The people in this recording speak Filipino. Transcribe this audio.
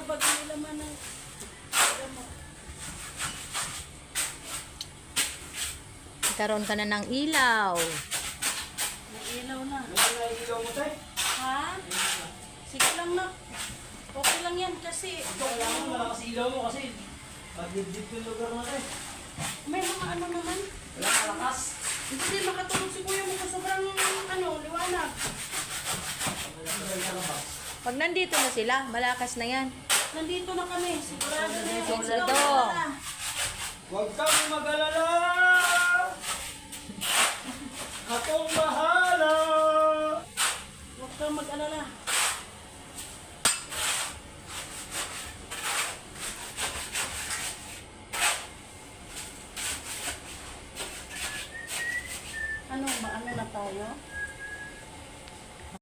bag nila man ng gamot. Karoon ka na ng ilaw. May ilaw na. May ilaw mo tayo? Ha? Sige lang na. Okay lang yan kasi. Kailangan mo malakas ilaw mo kasi pag-dip yung lugar mo tayo. May mga ano naman. Wala kalakas. Hindi makatulog si kuya mo sa sobrang liwanag. Pag nandito na sila, malakas na yan. Nandito na kami. Sigurado na yun. Sigurado. Huwag kang mag-alala! Akong bahala! Huwag kang mag-alala. Ano ba? Ano na tayo?